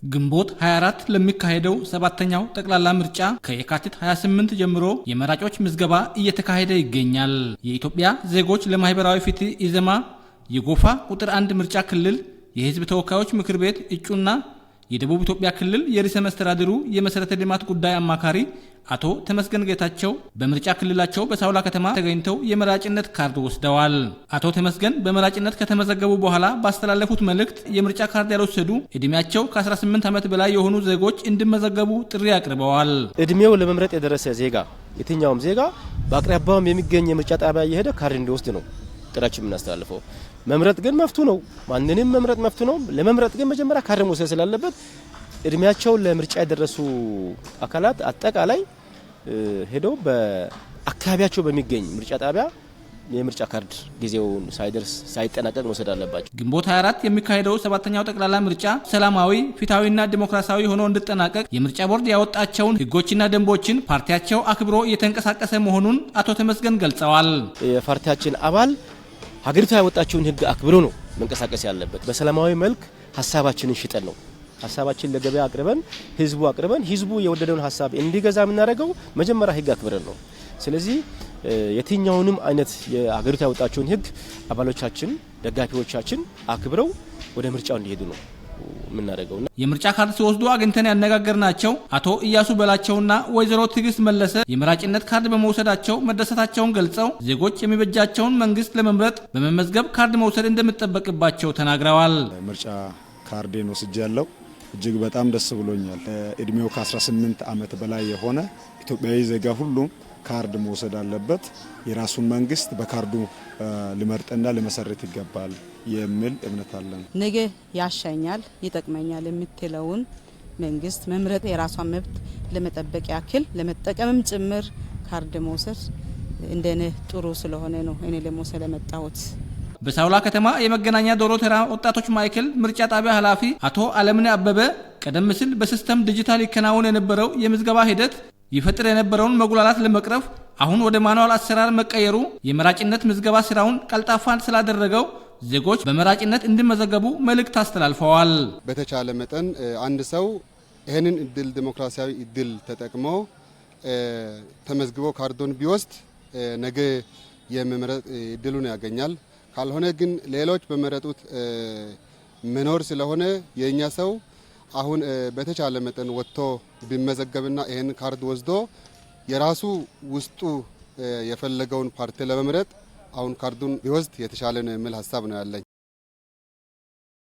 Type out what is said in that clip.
ግንቦት 24 ለሚካሄደው ሰባተኛው ጠቅላላ ምርጫ ከየካቲት 28 ጀምሮ የመራጮች ምዝገባ እየተካሄደ ይገኛል። የኢትዮጵያ ዜጎች ለማህበራዊ ፍትህ ኢዜማ የጎፋ ቁጥር 1 ምርጫ ክልል የህዝብ ተወካዮች ምክር ቤት እጩና የደቡብ ኢትዮጵያ ክልል የርዕሰ መስተዳድሩ የመሰረተ ልማት ጉዳይ አማካሪ አቶ ተመስገን ጌታቸው በምርጫ ክልላቸው በሳውላ ከተማ ተገኝተው የመራጭነት ካርድ ወስደዋል። አቶ ተመስገን በመራጭነት ከተመዘገቡ በኋላ ባስተላለፉት መልእክት የምርጫ ካርድ ያልወሰዱ እድሜያቸው ከ18 ዓመት በላይ የሆኑ ዜጎች እንዲመዘገቡ ጥሪ አቅርበዋል። እድሜው ለመምረጥ የደረሰ ዜጋ የትኛውም ዜጋ በአቅራቢያውም የሚገኝ የምርጫ ጣቢያ እየሄደ ካርድ እንዲወስድ ነው ጥሪያችን የምናስተላልፈው። መምረጥ ግን መፍቱ ነው። ማንንም መምረጥ መፍቱ ነው። ለመምረጥ ግን መጀመሪያ ካርድ መውሰድ ስላለበት እድሜያቸው ለምርጫ የደረሱ አካላት አጠቃላይ ሄደው በአካባቢያቸው በሚገኝ ምርጫ ጣቢያ የምርጫ ካርድ ጊዜውን ሳይደርስ ሳይጠናቀቅ መውሰድ አለባቸው። ግንቦት 24 የሚካሄደው ሰባተኛው ጠቅላላ ምርጫ ሰላማዊ፣ ፍትሃዊና ዲሞክራሲያዊ ሆኖ እንዲጠናቀቅ የምርጫ ቦርድ ያወጣቸውን ህጎችና ደንቦችን ፓርቲያቸው አክብሮ እየተንቀሳቀሰ መሆኑን አቶ ተመስገን ገልጸዋል። የፓርቲያችን አባል ሀገሪቱ ያወጣቸውን ህግ አክብሮ ነው መንቀሳቀስ ያለበት። በሰላማዊ መልክ ሀሳባችንን ሽጠን ነው ሀሳባችን ለገበያ አቅርበን ህዝቡ የወደደውን ሀሳብ እንዲገዛ የምናደርገው መጀመሪያ ህግ አክብረን ነው። ስለዚህ የትኛውንም አይነት የሀገሪቱ ያወጣቸውን ህግ አባሎቻችን፣ ደጋፊዎቻችን አክብረው ወደ ምርጫው እንዲሄዱ ነው የምናደርገው። የምርጫ ካርድ ሲወስዱ አግኝተን ያነጋገርናቸው አቶ ኢያሱ በላቸውና ወይዘሮ ትግስት መለሰ የመራጭነት ካርድ በመውሰዳቸው መደሰታቸውን ገልጸው ዜጎች የሚበጃቸውን መንግስት ለመምረጥ በመመዝገብ ካርድ መውሰድ እንደሚጠበቅባቸው ተናግረዋል። ምርጫ ካርዴን ወስጃለሁ። እጅግ በጣም ደስ ብሎኛል። እድሜው ከ18 ዓመት በላይ የሆነ ኢትዮጵያዊ ዜጋ ሁሉ ካርድ መውሰድ አለበት። የራሱን መንግስት በካርዱ ሊመርጥና ሊመሰርት ይገባል የሚል እምነት አለን። ነገ ያሻኛል፣ ይጠቅመኛል የምትለውን መንግስት መምረጥ የራሷን መብት ለመጠበቅ ያክል ለመጠቀምም ጭምር ካርድ መውሰድ እንደኔ ጥሩ ስለሆነ ነው እኔ ለመውሰድ የመጣሁት። በሳውላ ከተማ የመገናኛ ዶሮ ተራ ወጣቶች ማዕከል ምርጫ ጣቢያ ኃላፊ አቶ አለምነ አበበ ቀደም ሲል በሲስተም ዲጂታል ይከናወን የነበረው የምዝገባ ሂደት ይፈጥር የነበረውን መጉላላት ለመቅረፍ አሁን ወደ ማኑዋል አሰራር መቀየሩ የመራጭነት ምዝገባ ስራውን ቀልጣፋን ስላደረገው ዜጎች በመራጭነት እንዲመዘገቡ መልእክት አስተላልፈዋል። በተቻለ መጠን አንድ ሰው ይህንን እድል ዲሞክራሲያዊ እድል ተጠቅሞ ተመዝግቦ ካርዶን ቢወስድ ነገ የመምረጥ እድሉን ያገኛል። ካልሆነ ግን ሌሎች በመረጡት መኖር ስለሆነ የኛ ሰው አሁን በተቻለ መጠን ወጥቶ ቢመዘገብና ይሄን ካርድ ወስዶ የራሱ ውስጡ የፈለገውን ፓርቲ ለመምረጥ አሁን ካርዱን ቢወስድ የተሻለ ነው የሚል ሐሳብ ነው ያለኝ።